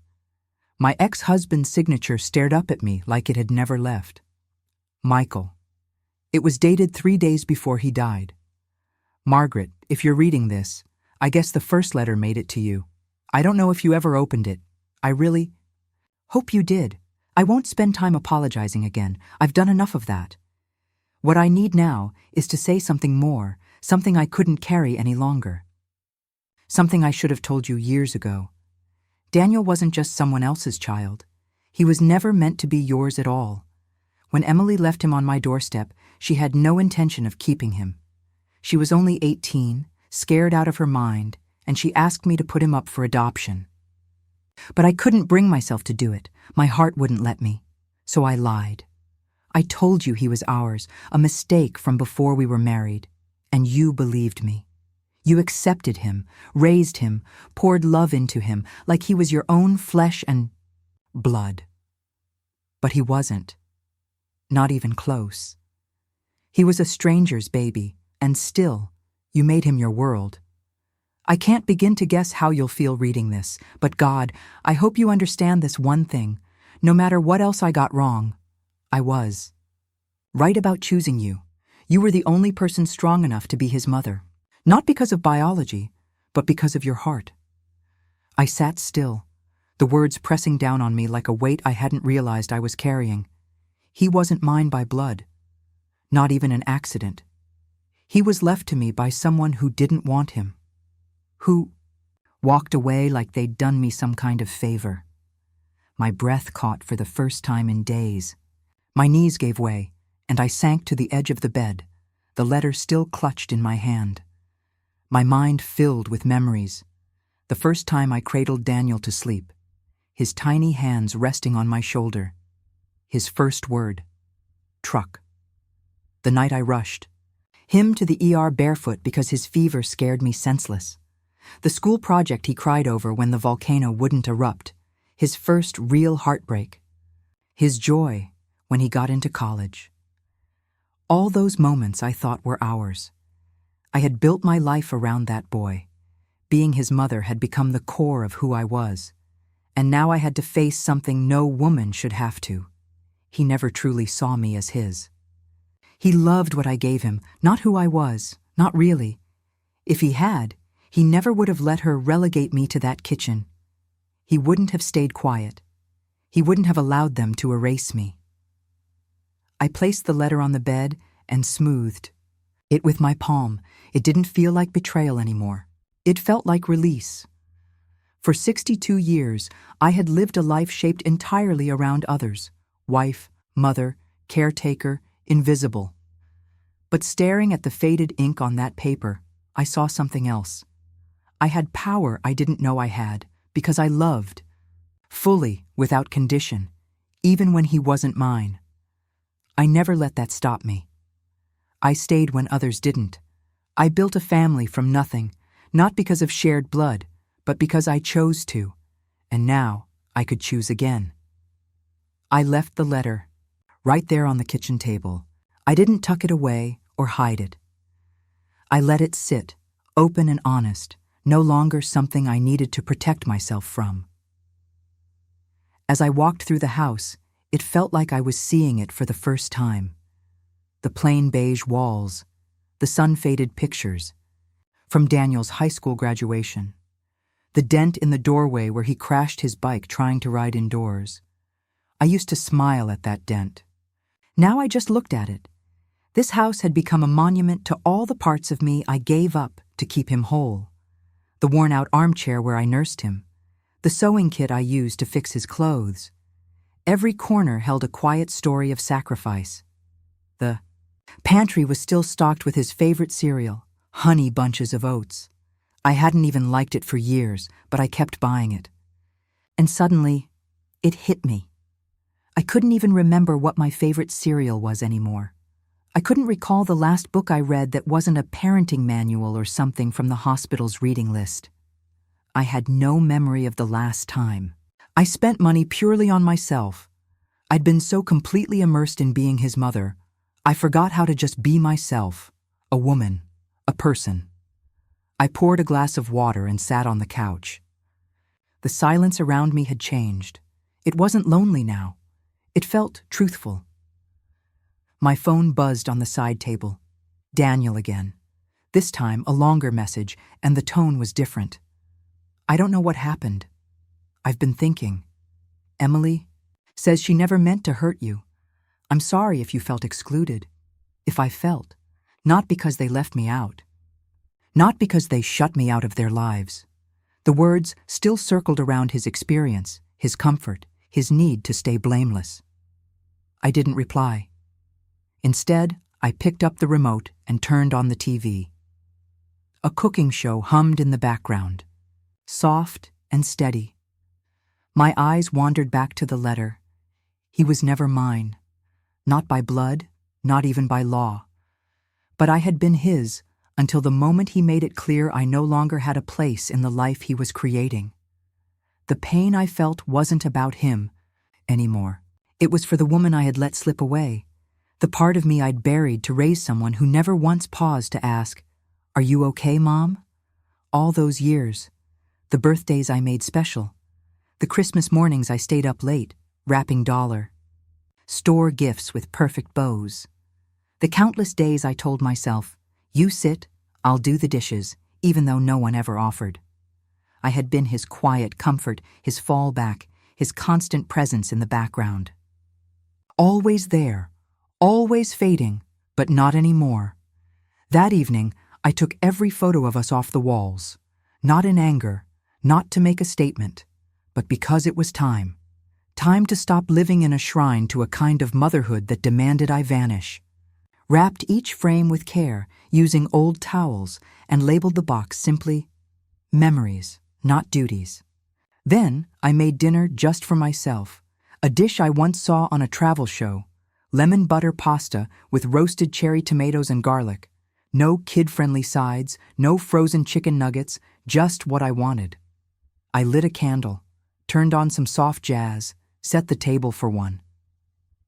My ex-husband's signature stared up at me like it had never left. Michael. It was dated 3 days before he died. "Margaret, if you're reading this, I guess the first letter made it to you. I don't know if you ever opened it. I really hope you did. I won't spend time apologizing again. I've done enough of that. What I need now is to say something more, something I couldn't carry any longer. Something I should have told you years ago. Daniel wasn't just someone else's child. He was never meant to be yours at all. When Emily left him on my doorstep, she had no intention of keeping him. She was only 18, scared out of her mind, and she asked me to put him up for adoption. But I couldn't bring myself to do it. My heart wouldn't let me. So I lied. I told you he was ours, a mistake from before we were married, and you believed me. You accepted him, raised him, poured love into him, like he was your own flesh and blood. But he wasn't. Not even close. He was a stranger's baby, and still, you made him your world. I can't begin to guess how you'll feel reading this, but God, I hope you understand this one thing. No matter what else I got wrong, I was right about choosing you. You were the only person strong enough to be his mother. Not because of biology, but because of your heart. I sat still, the words pressing down on me like a weight I hadn't realized I was carrying. He wasn't mine by blood, not even an accident. He was left to me by someone who didn't want him, who walked away like they'd done me some kind of favor. My breath caught for the first time in days. My knees gave way, and I sank to the edge of the bed, the letter still clutched in my hand. My mind filled with memories. The first time I cradled Daniel to sleep, his tiny hands resting on my shoulder. His first word, truck. The night I rushed. Him to the ER barefoot because his fever scared me senseless. The school project he cried over when the volcano wouldn't erupt. His first real heartbreak. His joy when he got into college. All those moments I thought were ours. I had built my life around that boy. Being his mother had become the core of who I was. And now I had to face something no woman should have to. He never truly saw me as his. He loved what I gave him, not who I was, not really. If he had, he never would have let her relegate me to that kitchen. He wouldn't have stayed quiet. He wouldn't have allowed them to erase me. I placed the letter on the bed and smoothed it with my palm. It didn't feel like betrayal anymore. It felt like release. For 62 years, I had lived a life shaped entirely around others. Wife, mother, caretaker, invisible. But staring at the faded ink on that paper, I saw something else. I had power I didn't know I had, because I loved. Fully, without condition, even when he wasn't mine. I never let that stop me. I stayed when others didn't. I built a family from nothing, not because of shared blood, but because I chose to. And now I could choose again. I left the letter, right there on the kitchen table. I didn't tuck it away or hide it. I let it sit, open and honest, no longer something I needed to protect myself from. As I walked through the house, it felt like I was seeing it for the first time. The plain beige walls, the sun-faded pictures, from Daniel's high school graduation, the dent in the doorway where he crashed his bike trying to ride indoors. I used to smile at that dent. Now I just looked at it. This house had become a monument to all the parts of me I gave up to keep him whole. The worn-out armchair where I nursed him, the sewing kit I used to fix his clothes. Every corner held a quiet story of sacrifice. The pantry was still stocked with his favorite cereal, honey bunches of oats. I hadn't even liked it for years, but I kept buying it. And suddenly, it hit me. I couldn't even remember what my favorite cereal was anymore. I couldn't recall the last book I read that wasn't a parenting manual or something from the hospital's reading list. I had no memory of the last time. I spent money purely on myself. I'd been so completely immersed in being his mother, I forgot how to just be myself, a woman, a person. I poured a glass of water and sat on the couch. The silence around me had changed. It wasn't lonely now. It felt truthful. My phone buzzed on the side table. Daniel again. This time, a longer message, and the tone was different. I don't know what happened. I've been thinking. Emily says she never meant to hurt you. I'm sorry if you felt excluded. If I felt. Not because they left me out. Not because they shut me out of their lives. The words still circled around his experience, his comfort, his need to stay blameless. I didn't reply. Instead, I picked up the remote and turned on the TV. A cooking show hummed in the background, soft and steady. My eyes wandered back to the letter. He was never mine, not by blood, not even by law. But I had been his until the moment he made it clear I no longer had a place in the life he was creating. The pain I felt wasn't about him anymore. It was for the woman I had let slip away, the part of me I'd buried to raise someone who never once paused to ask, "Are you okay, Mom?" All those years, the birthdays I made special, the Christmas mornings I stayed up late, wrapping store gifts with perfect bows, the countless days I told myself, "You sit, I'll do the dishes," even though no one ever offered. I had been his quiet comfort, his fallback, his constant presence in the background. Always there, always fading, but not anymore. That evening, I took every photo of us off the walls, not in anger, not to make a statement, but because it was time Time to stop living in a shrine to a kind of motherhood that demanded I vanish. Wrapped each frame with care, using old towels, and labeled the box simply, Memories, not duties. Then I made dinner just for myself, a dish I once saw on a travel show, lemon butter pasta with roasted cherry tomatoes and garlic. No kid-friendly sides, no frozen chicken nuggets, just what I wanted. I lit a candle, turned on some soft jazz, set the table for one.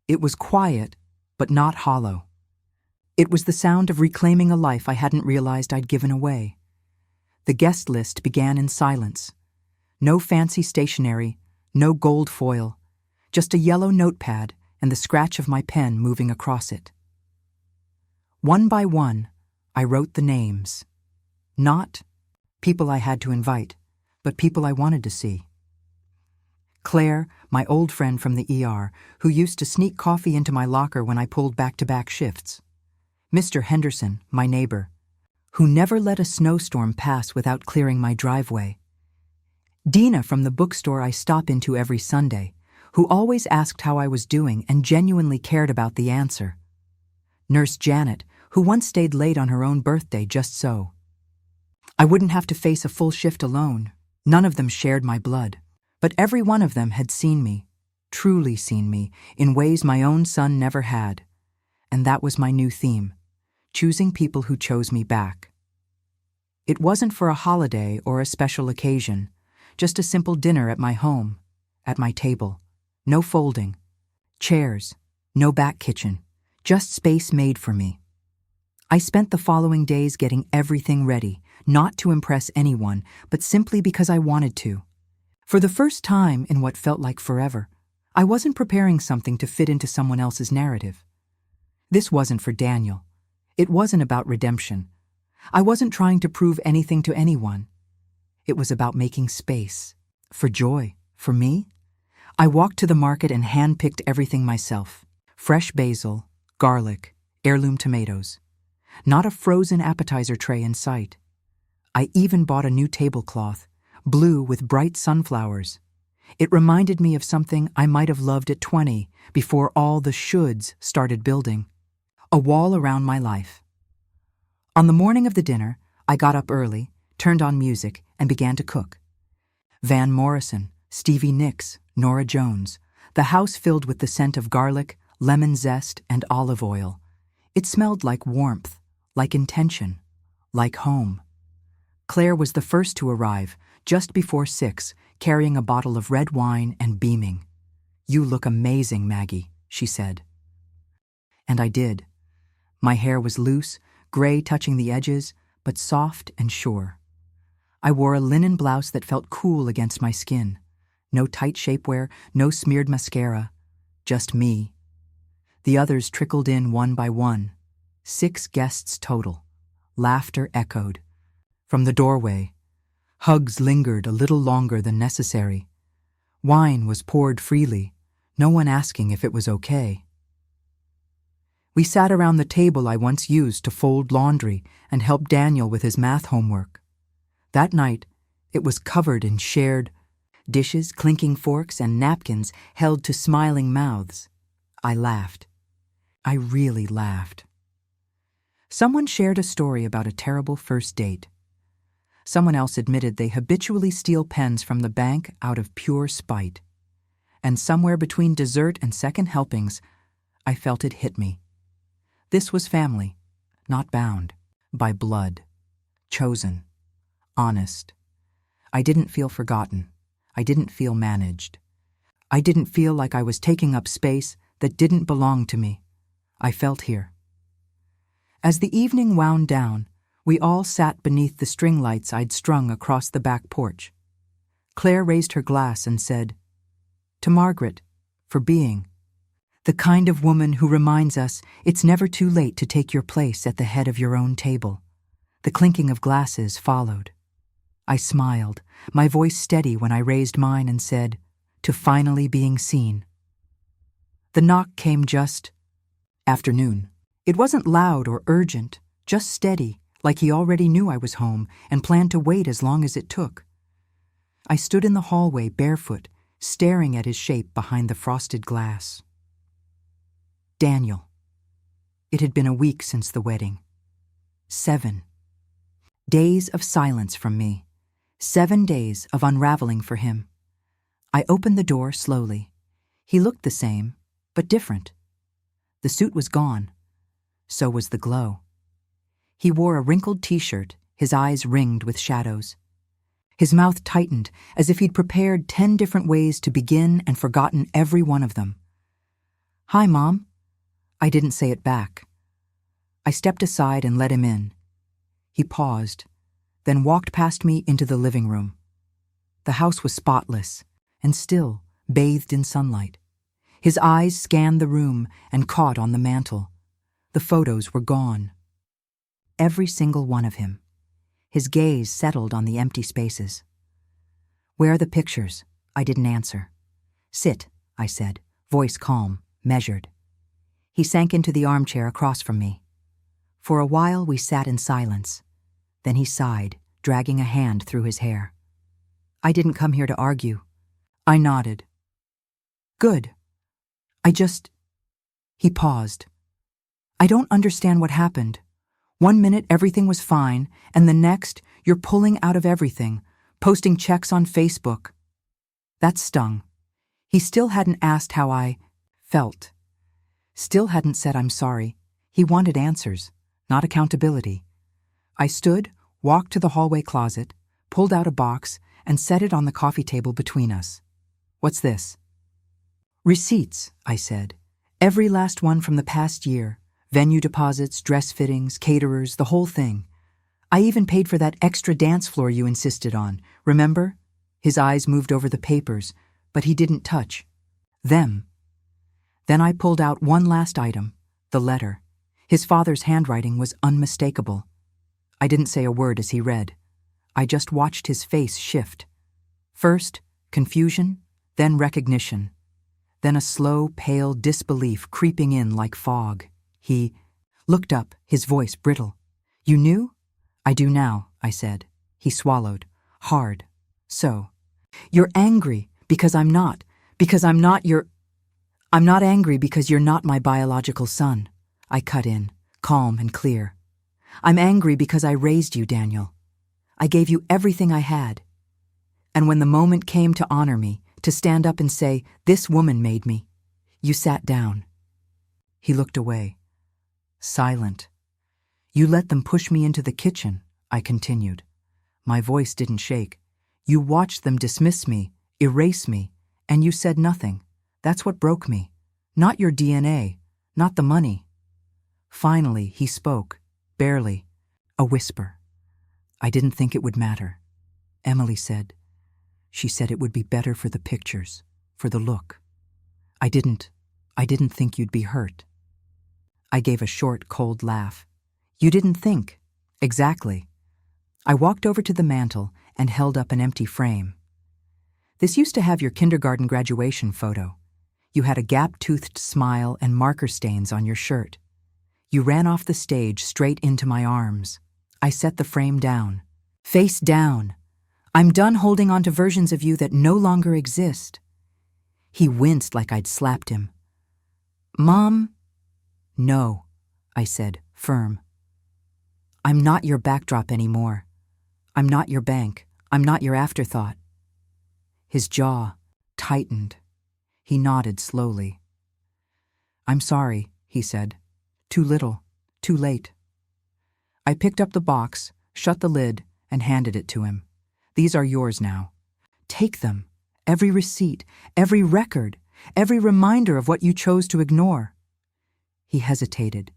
It was quiet, but not hollow. It was the sound of reclaiming a life I hadn't realized I'd given away. The guest list began in silence. No fancy stationery, no gold foil, just a yellow notepad and the scratch of my pen moving across it. One by one, I wrote the names. Not people I had to invite, but people I wanted to see. Claire, my old friend from the ER, who used to sneak coffee into my locker when I pulled back-to-back shifts. Mr. Henderson, my neighbor, who never let a snowstorm pass without clearing my driveway. Dina from the bookstore I stop into every Sunday, who always asked how I was doing and genuinely cared about the answer. Nurse Janet, who once stayed late on her own birthday just so. I wouldn't have to face a full shift alone. None of them shared my blood. But every one of them had seen me, truly seen me, in ways my own son never had. And that was my new theme, choosing people who chose me back. It wasn't for a holiday or a special occasion, just a simple dinner at my home, at my table. No folding, chairs, no back kitchen, just space made for me. I spent the following days getting everything ready, not to impress anyone, but simply because I wanted to. For the first time in what felt like forever, I wasn't preparing something to fit into someone else's narrative. This wasn't for Daniel. It wasn't about redemption. I wasn't trying to prove anything to anyone. It was about making space. For joy. For me. I walked to the market and hand-picked everything myself. Fresh basil, garlic, heirloom tomatoes. Not a frozen appetizer tray in sight. I even bought a new tablecloth, blue with bright sunflowers. It reminded me of something I might have loved at 20, before all the shoulds started building. A wall around my life. On the morning of the dinner, I got up early, turned on music, and began to cook. Van Morrison, Stevie Nicks, Norah Jones, the house filled with the scent of garlic, lemon zest, and olive oil. It smelled like warmth, like intention, like home. Claire was the first to arrive, just before 6, carrying a bottle of red wine and beaming. "You look amazing, Maggie," she said. And I did. My hair was loose, gray touching the edges, but soft and sure. I wore a linen blouse that felt cool against my skin. No tight shapewear, no smeared mascara. Just me. The others trickled in one by one. 6 guests total. Laughter echoed. From the doorway, hugs lingered a little longer than necessary. Wine was poured freely, no one asking if it was okay. We sat around the table I once used to fold laundry and help Daniel with his math homework. That night, it was covered in shared dishes, clinking forks, and napkins held to smiling mouths. I laughed. I really laughed. Someone shared a story about a terrible first date. Someone else admitted they habitually steal pens from the bank out of pure spite. And somewhere between dessert and second helpings, I felt it hit me. This was family, not bound, by blood, chosen, honest. I didn't feel forgotten. I didn't feel managed. I didn't feel like I was taking up space that didn't belong to me. I felt here. As the evening wound down, we all sat beneath the string lights I'd strung across the back porch. Claire raised her glass and said, "To Margaret, for being the kind of woman who reminds us it's never too late to take your place at the head of your own table." The clinking of glasses followed. I smiled, my voice steady when I raised mine and said, "To finally being seen." The knock came just afternoon. It wasn't loud or urgent, just steady, like he already knew I was home and planned to wait as long as it took. I stood in the hallway barefoot, staring at his shape behind the frosted glass. Daniel. It had been a week since the wedding. 7 days of silence from me. 7 days of unraveling for him. I opened the door slowly. He looked the same, but different. The suit was gone. So was the glow. He wore a wrinkled t-shirt, his eyes ringed with shadows. His mouth tightened as if he'd prepared 10 different ways to begin and forgotten every one of them. "Hi, Mom." I didn't say it back. I stepped aside and let him in. He paused, then walked past me into the living room. The house was spotless and still, bathed in sunlight. His eyes scanned the room and caught on the mantel. The photos were gone. Every single one of him. His gaze settled on the empty spaces. "Where are the pictures?" I didn't answer. "Sit," I said, voice calm, measured. He sank into the armchair across from me. For a while we sat in silence. Then he sighed, dragging a hand through his hair. "I didn't come here to argue." I nodded. "Good. He paused. "I don't understand what happened. 1 minute everything was fine, and the next you're pulling out of everything, posting checks on Facebook." That stung. He still hadn't asked how I felt. Still hadn't said I'm sorry. He wanted answers, not accountability. I stood, walked to the hallway closet, pulled out a box, and set it on the coffee table between us. "What's this?" "Receipts," I said. "Every last one from the past year. Venue deposits, dress fittings, caterers, the whole thing. I even paid for that extra dance floor you insisted on, remember?" His eyes moved over the papers, but he didn't touch them. Then I pulled out one last item, the letter. His father's handwriting was unmistakable. I didn't say a word as he read. I just watched his face shift. First, confusion, then recognition. Then a slow, pale disbelief creeping in like fog. He looked up, his voice brittle. "You knew?" "I do now," I said. He swallowed, hard. "So, you're angry because I'm not your... I'm not angry because you're not my biological son." I cut in, calm and clear. "I'm angry because I raised you, Daniel. I gave you everything I had. And when the moment came to honor me, to stand up and say, 'This woman made me,' you sat down." He looked away. Silent. "You let them push me into the kitchen," I continued. My voice didn't shake. "You watched them dismiss me, erase me, and you said nothing. That's what broke me. Not your DNA, not the money." Finally, he spoke, barely, a whisper. "I didn't think it would matter. Emily said. She said it would be better for the pictures, for the look. I didn't think you'd be hurt." I gave a short, cold laugh. "You didn't think." "Exactly." I walked over to the mantel and held up an empty frame. "This used to have your kindergarten graduation photo. You had a gap-toothed smile and marker stains on your shirt. You ran off the stage straight into my arms. I set the frame down. Face down. I'm done holding on to versions of you that no longer exist." He winced like I'd slapped him. "Mom?" "No," I said, firm. "I'm not your backdrop anymore. I'm not your bank. I'm not your afterthought." His jaw tightened. He nodded slowly. "I'm sorry," he said. "Too little, too late." I picked up the box, shut the lid, and handed it to him. "These are yours now. Take them. Every receipt, every record, every reminder of what you chose to ignore." He hesitated,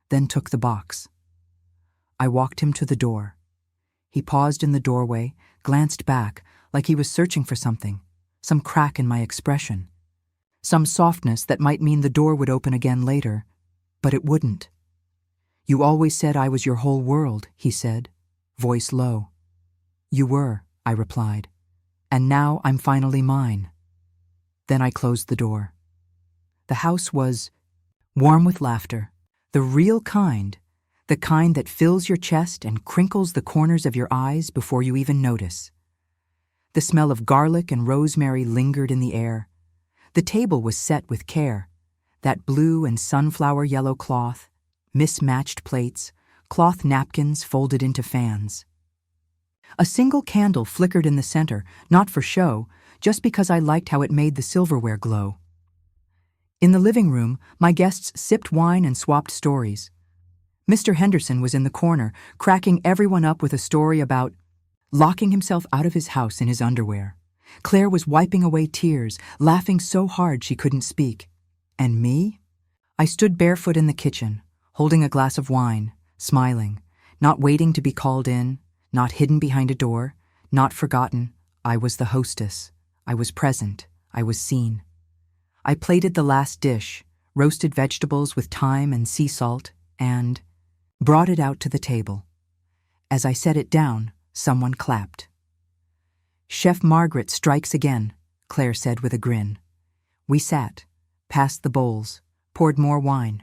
then took the box. I walked him to the door. He paused in the doorway, glanced back, like he was searching for something, some crack in my expression, some softness that might mean the door would open again later, but it wouldn't. "You always said I was your whole world," he said, voice low. "You were," I replied, "and now I'm finally mine." Then I closed the door. The house was warm with laughter, the real kind, the kind that fills your chest and crinkles the corners of your eyes before you even notice. The smell of garlic and rosemary lingered in the air. The table was set with care. That blue and sunflower yellow cloth, mismatched plates, cloth napkins folded into fans. A single candle flickered in the center, not for show, just because I liked how it made the silverware glow. In the living room, my guests sipped wine and swapped stories. Mr. Henderson was in the corner, cracking everyone up with a story about locking himself out of his house in his underwear. Claire was wiping away tears, laughing so hard she couldn't speak. And me? I stood barefoot in the kitchen, holding a glass of wine, smiling, not waiting to be called in, not hidden behind a door, not forgotten. I was the hostess. I was present. I was seen. I plated the last dish, roasted vegetables with thyme and sea salt, and brought it out to the table. As I set it down, someone clapped. "Chef Margaret strikes again," Claire said with a grin. We sat, passed the bowls, poured more wine.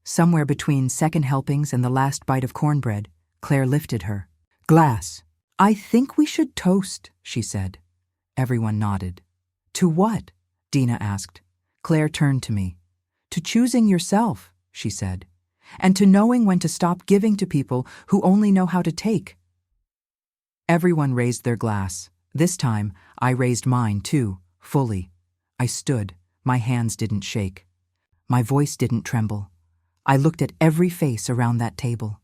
Somewhere between second helpings and the last bite of cornbread, Claire lifted her glass. "I think we should toast," she said. Everyone nodded. "To what?" Dina asked. Claire turned to me. "To choosing yourself," she said, "and to knowing when to stop giving to people who only know how to take." Everyone raised their glass. This time, I raised mine too, fully. I stood. My hands didn't shake. My voice didn't tremble. I looked at every face around that table.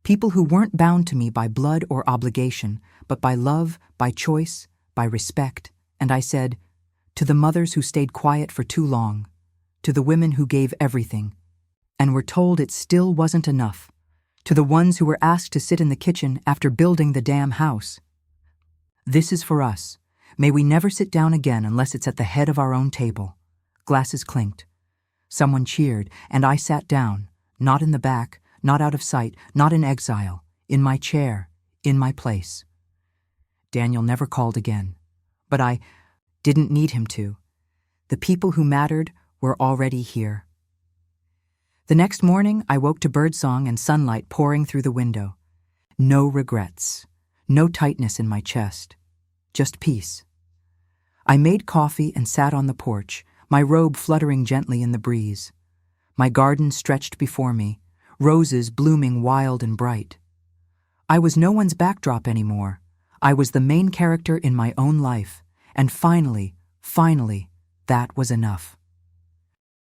People who weren't bound to me by blood or obligation, but by love, by choice, by respect, and I said, to the mothers who stayed quiet for too long, to the women who gave everything, and were told it still wasn't enough, to the ones who were asked to sit in the kitchen after building the damn house. This is for us. May we never sit down again unless it's at the head of our own table. Glasses clinked. Someone cheered, and I sat down, not in the back, not out of sight, not in exile, in my chair, in my place. Daniel never called again, but I didn't need him to. The people who mattered were already here. The next morning, I woke to birdsong and sunlight pouring through the window. No regrets, no tightness in my chest, just peace. I made coffee and sat on the porch, my robe fluttering gently in the breeze. My garden stretched before me, roses blooming wild and bright. I was no one's backdrop anymore. I was the main character in my own life, and finally, that was enough.